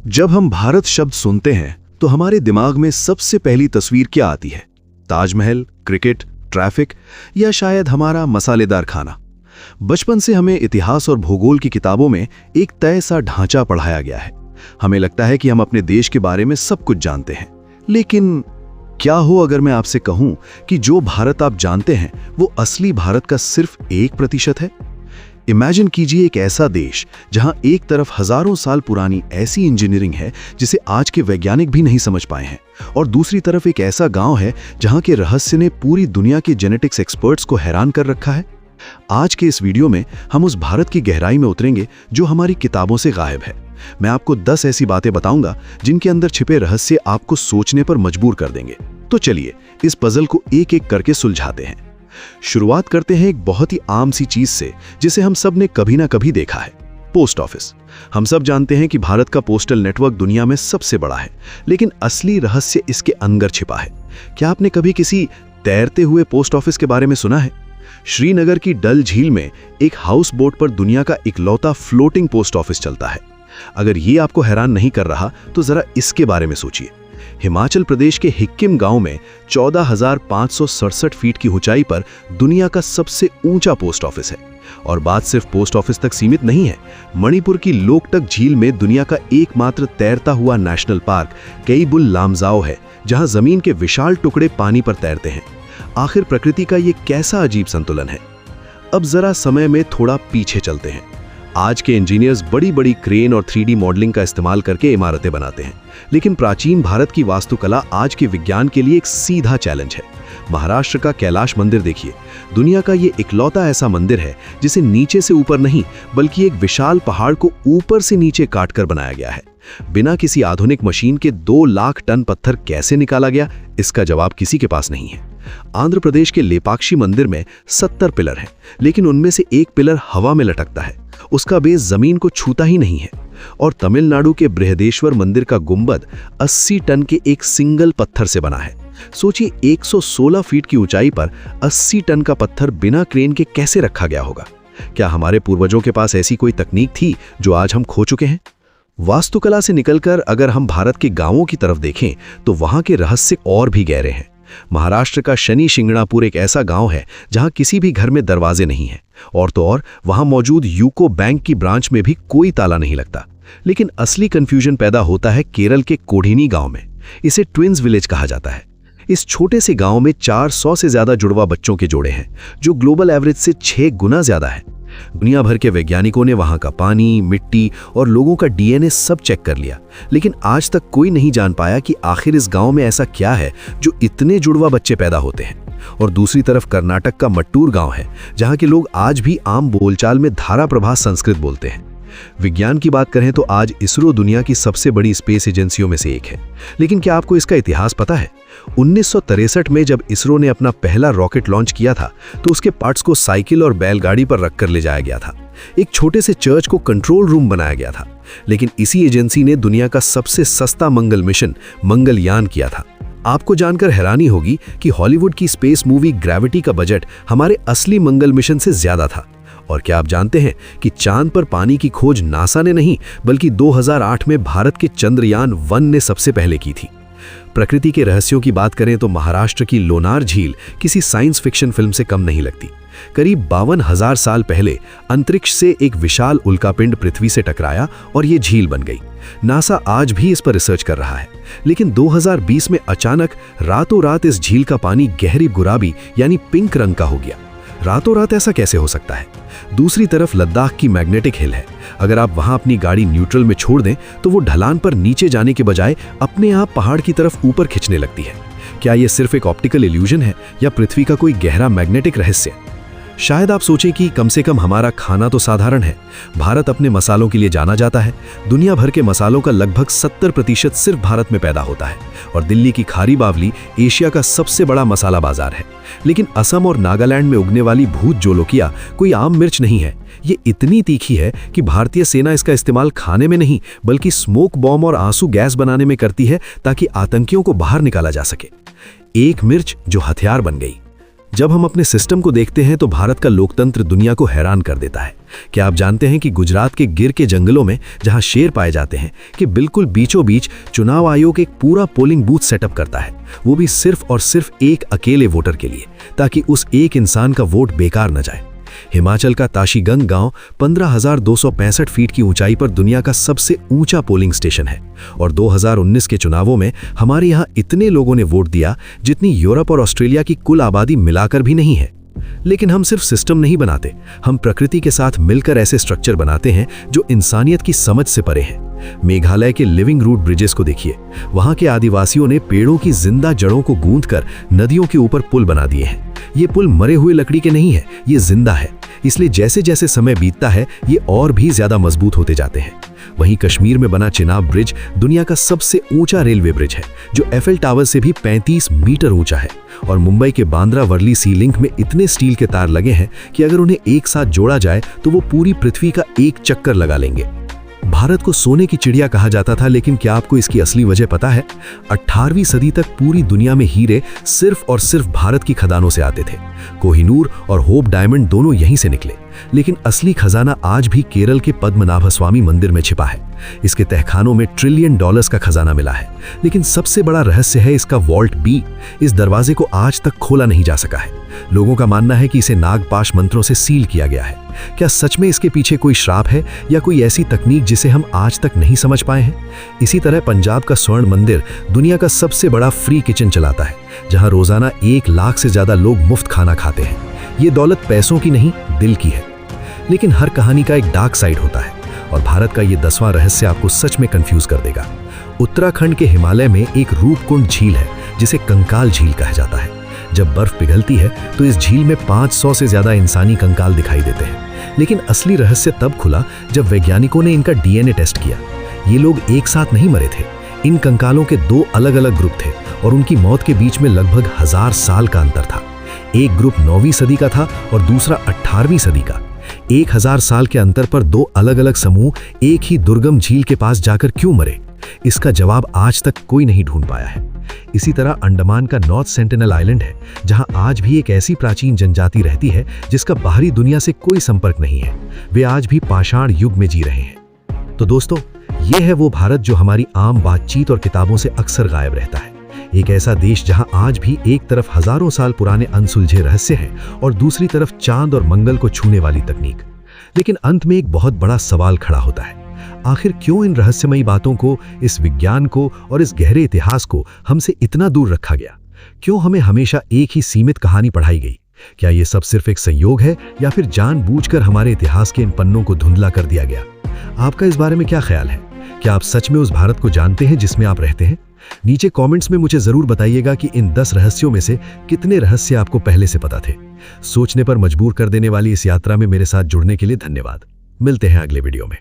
जब हम भारत शब्द सुनते हैं तो हमारे दिमाग में सबसे पहली तस्वीर क्या आती है? ताजमहल, क्रिकेट, ट्रैफिक या शायद हमारा मसालेदार खाना। बचपन से हमें इतिहास और भूगोल की किताबों में एक तय सा ढांचा पढ़ाया गया है। हमें लगता है कि हम अपने देश के बारे में सब कुछ जानते हैं। लेकिन क्या हो अगर मैं आपसे कहूं कि जो भारत आप जानते हैं वो असली भारत का सिर्फ 1% है? इमेजिन कीजिए एक ऐसा देश जहां एक तरफ हजारों साल पुरानी ऐसी इंजीनियरिंग है जिसे आज के वैज्ञानिक भी नहीं समझ पाए हैं, और दूसरी तरफ एक ऐसा गांव है जहां के रहस्य ने पूरी दुनिया के जेनेटिक्स एक्सपर्ट्स को हैरान कर रखा है। आज के इस वीडियो में हम उस भारत की गहराई में उतरेंगे जो हमारी किताबों से गायब है। मैं आपको 10 ऐसी बातें बताऊंगा जिनके अंदर छिपे रहस्य आपको सोचने पर मजबूर कर देंगे। तो चलिए इस पजल को एक एक करके सुलझाते हैं। शुरुआत करते हैं एक बहुत ही आम सी चीज से जिसे हम सब ने कभी ना कभी देखा है, पोस्ट ऑफिस। हम सब जानते हैं कि भारत का पोस्टल नेटवर्क दुनिया में सबसे बड़ा है, लेकिन असली रहस्य इसके अंदर छिपा है। क्या आपने कभी किसी तैरते हुए पोस्ट ऑफिस के बारे में सुना है? श्रीनगर की डल झील में एक हाउस बोट पर दुनिया का इकलौता फ्लोटिंग पोस्ट ऑफिस चलता है। अगर ये आपको हैरान नहीं कर रहा तो जरा इसके बारे में सोचिए। हिमाचल प्रदेश के हिक्किम गांव में 14,567 फीट की ऊंचाई पर दुनिया का सबसे ऊंचा पोस्ट ऑफिस है। और बात सिर्फ पोस्ट ऑफिस तक सीमित नहीं है। मणिपुर की लोकटक झील में दुनिया का एकमात्र तैरता हुआ नेशनल पार्क केइबुल लामजाओ है, जहां जमीन के विशाल टुकड़े पानी पर तैरते हैं। आखिर प्रकृति का ये कैसा अजीब संतुलन है? अब जरा समय में थोड़ा पीछे चलते हैं। आज के इंजीनियर्स बड़ी बड़ी क्रेन और 3D मॉडलिंग का इस्तेमाल करके इमारतें बनाते हैं, लेकिन प्राचीन भारत की वास्तुकला आज के विज्ञान के लिए एक सीधा चैलेंज है। महाराष्ट्र का कैलाश मंदिर देखिए। दुनिया का ये इकलौता ऐसा मंदिर है जिसे नीचे से ऊपर नहीं बल्कि एक विशाल पहाड़ को ऊपर से नीचे काटकर बनाया गया है। बिना किसी आधुनिक मशीन के 2 लाख टन पत्थर कैसे निकाला गया, इसका जवाब किसी के पास नहीं है। आंध्र प्रदेश के लेपाक्षी मंदिर में 70 पिलर हैं, लेकिन उनमें से एक पिलर हवा में लटकता है, उसका बेस जमीन को छूता ही नहीं है। और तमिलनाडु के बृहदेश्वर मंदिर का गुंबद 80 टन के एक सिंगल पत्थर से बना है। सोचिए 116 फीट की ऊंचाई पर 80 टन का पत्थर बिना क्रेन के कैसे रखा गया होगा? क्या हमारे पूर्वजों के पास ऐसी कोई तकनीक थी जो आज हम खो चुके हैं? वास्तुकला से निकलकर अगर हम भारत के गांवों की तरफ देखें तो वहां के रहस्य और भी गहरे हैं। महाराष्ट्र का शनि शिंगणापुर एक ऐसा गांव है जहां किसी भी घर में दरवाजे नहीं हैं, और तो और वहां मौजूद यूको बैंक की ब्रांच में भी कोई ताला नहीं लगता। लेकिन असली कंफ्यूजन पैदा होता है केरल के कोढिनी गांव में। इसे ट्विंस विलेज कहा जाता है। इस छोटे से गांव में 400 से ज्यादा जुड़वा बच्चों के जोड़े हैं, जो ग्लोबल एवरेज से 6 गुना ज्यादा है। दुनिया भर के वैज्ञानिकों ने वहां का पानी, मिट्टी और लोगों का DNA सब चेक कर लिया, लेकिन आज तक कोई नहीं जान पाया कि आखिर इस गांव में ऐसा क्या है जो इतने जुड़वा बच्चे पैदा होते हैं। और दूसरी तरफ कर्नाटक का मट्टूर गांव है, जहां के लोग आज भी आम बोलचाल में धारा प्रभा संस्कृत बोलते हैं। विज्ञान की बात करें तो आज इसरो दुनिया की सबसे बड़ी स्पेस एजेंसियों में से एक है, लेकिन क्या आपको इसका इतिहास पता है? 1963 में जब इसरो ने अपना पहला रॉकेट लॉन्च किया था तो उसके पार्ट्स को साइकिल और बैलगाड़ी पर रखकर ले जाया गया था। एक छोटे से चर्च को कंट्रोल रूम बनाया गया था। लेकिन इसी एजेंसी ने दुनिया का सबसे सस्ता मंगल मिशन मंगलयान किया था। आपको जानकर हैरानी होगी कि हॉलीवुड की स्पेस मूवी ग्रेविटी का बजट हमारे असली मंगल मिशन से ज्यादा था। और क्या आप जानते हैं कि चांद पर पानी की खोज नासा ने नहीं बल्कि 2008 में भारत के चंद्रयान 1 ने सबसे पहले की थी। प्रकृति के रहस्यों की बात करें तो महाराष्ट्र की लोनार झील किसी साइंस फिक्शन फिल्म से कम नहीं लगती। करीब 52,000 साल पहले अंतरिक्ष से एक विशाल उल्कापिंड पृथ्वी से टकराया और ये झील बन गई। नासा आज भी इस पर रिसर्च कर रहा है, लेकिन 2020 में अचानक रातों रात इस झील का पानी गहरी गुलाबी यानी पिंक रंग का हो गया। रातों रात ऐसा कैसे हो सकता है? दूसरी तरफ लद्दाख की मैग्नेटिक हिल है। अगर आप वहां अपनी गाड़ी न्यूट्रल में छोड़ दें तो वो ढलान पर नीचे जाने के बजाय अपने आप पहाड़ की तरफ ऊपर खिंचने लगती है। क्या ये सिर्फ एक ऑप्टिकल इल्यूजन है या पृथ्वी का कोई गहरा मैग्नेटिक रहस्य? शायद आप सोचें कि कम से कम हमारा खाना तो साधारण है। भारत अपने मसालों के लिए जाना जाता है। दुनिया भर के मसालों का लगभग 70% सिर्फ भारत में पैदा होता है, और दिल्ली की खारी बावली एशिया का सबसे बड़ा मसाला बाजार है। लेकिन असम और नागालैंड में उगने वाली भूत जोलोकिया कोई आम मिर्च नहीं है। ये इतनी तीखी है कि भारतीय सेना इसका इस्तेमाल खाने में नहीं बल्कि स्मोक बॉम्ब और आंसू गैस बनाने में करती है, ताकि आतंकियों को बाहर निकाला जा सके। एक मिर्च जो हथियार बन गई। जब हम अपने सिस्टम को देखते हैं तो भारत का लोकतंत्र दुनिया को हैरान कर देता है। क्या आप जानते हैं कि गुजरात के गिर के जंगलों में जहां शेर पाए जाते हैं कि बिल्कुल बीचों बीच चुनाव आयोग एक पूरा पोलिंग बूथ सेटअप करता है, वो भी सिर्फ और सिर्फ एक अकेले वोटर के लिए, ताकि उस एक इंसान का वोट बेकार न जाए। हिमाचल का ताशीगंग गांव 15,265 फीट की ऊंचाई पर दुनिया का सबसे ऊंचा पोलिंग स्टेशन है और 2019 के चुनावों में हमारे यहां इतने लोगों ने वोट दिया जितनी यूरोप और ऑस्ट्रेलिया की कुल आबादी मिलाकर भी नहीं है। लेकिन हम सिर्फ सिस्टम नहीं बनाते, हम प्रकृति के साथ मिलकर ऐसे स्ट्रक्चर बनाते हैं जो इंसानियत की समझ से परे हैं। मेघालय के लिविंग रूट ब्रिजेस को देखिए, वहां के आदिवासियों ने पेड़ों की जिंदा जड़ों को गूंथकर नदियों के ऊपर पुल बना दिए हैं। ये पुल मरे हुए लकड़ी के नहीं है, ये जिंदा है, इसलिए जैसे जैसे समय बीतता है ये और भी ज्यादा मजबूत होते जाते हैं। वहीं कश्मीर में बना चिनाब ब्रिज दुनिया का सबसे ऊंचा रेलवे ब्रिज है, जो एफएल टावर से भी 35 मीटर ऊंचा है। और मुंबई के बांद्रा वर्ली सी लिंक में इतने स्टील के तार लगे हैं कि अगर उन्हें एक साथ जोड़ा जाए तो वो पूरी पृथ्वी का एक चक्कर लगा लेंगे। भारत को सोने की चिड़िया कहा जाता था, लेकिन क्या आपको इसकी असली वजह पता है? 18वीं सदी तक पूरी दुनिया में हीरे सिर्फ और सिर्फ भारत की खदानों से आते थे। कोहिनूर और होप डायमंड दोनों यहीं से निकले। लेकिन असली खजाना आज भी केरल के पद्मनाभस्वामी मंदिर में छिपा है। इसके तहखानों में $1 ट्रिलियन का खजाना मिला है। लेकिन सबसे बड़ा रहस्य है इसका वॉल्ट बी। इस दरवाजे को आज तक खोला नहीं जा सका है। लोगों का मानना है कि इसे नागपाश मंत्रों से सील किया गया है। क्या सच में इसके पीछे कोई श्राप है या कोई ऐसी तकनीक जिसे हम आज तक नहीं समझ पाए हैं? इसी तरह पंजाब का स्वर्ण मंदिर दुनिया का सबसे बड़ा फ्री किचन चलाता है, जहां रोजाना 1 लाख से ज्यादा लोग मुफ्त खाना खाते हैं। ये दौलत पैसों की नहीं, दिल की है। लेकिन हर कहानी का एक डार्क साइड होता है और भारत का ये 10वां रहस्य आपको सच में कंफ्यूज कर देगा। उत्तराखंड के हिमालय में एक रूपकुंड झील है जिसे कंकाल झील कहा जाता है। जब बर्फ पिघलती है तो इस झील में 500 से ज्यादा इंसानी कंकाल दिखाई देते हैं। लेकिन असली रहस्य तब खुला जब वैज्ञानिकों ने इनका डीएनए टेस्ट किया। ये लोग एक साथ नहीं मरे थे। इन कंकालों के 2 अलग अलग ग्रुप थे और उनकी मौत के बीच में लगभग 1000 साल का अंतर था। एक ग्रुप 9वीं सदी का था और दूसरा 18वीं सदी का। 1000 साल के अंतर पर 2 अलग अलग समूह एक ही दुर्गम झील के पास जाकर क्यों मरे? इसका जवाब आज तक कोई नहीं ढूंढ पाया है। इसी तरह अंडमान का नॉर्थ सेंटिनल आइलैंड है, जहां आज भी एक ऐसी प्राचीन जनजाति रहती है जिसका बाहरी दुनिया से कोई संपर्क नहीं है। वे आज भी पाषाण युग में जी रहे हैं। तो दोस्तों, ये है वो भारत जो हमारी आम बातचीत और किताबों से अक्सर गायब रहता है। एक ऐसा देश जहां आज भी एक तरफ हजारों साल पुराने अनसुलझे रहस्य हैं और दूसरी तरफ चांद और मंगल को छूने वाली तकनीक। लेकिन अंत में एक बहुत बड़ा सवाल खड़ा होता है, आखिर क्यों इन रहस्यमयी बातों को, इस विज्ञान को और इस गहरे इतिहास को हमसे इतना दूर रखा गया? क्यों हमें हमेशा एक ही सीमित कहानी पढ़ाई गई? क्या ये सब सिर्फ एक संयोग है या फिर जानबूझकर हमारे इतिहास के इन पन्नों को धुंधला कर दिया गया? आपका इस बारे में क्या ख्याल है? क्या आप सच में उस भारत को जानते हैं जिसमें आप रहते हैं? नीचे कमेंट्स में मुझे जरूर बताइएगा कि इन 10 रहस्यों में से कितने रहस्य आपको पहले से पता थे। सोचने पर मजबूर कर देने वाली इस यात्रा में मेरे साथ जुड़ने के लिए धन्यवाद। मिलते हैं अगले वीडियो में।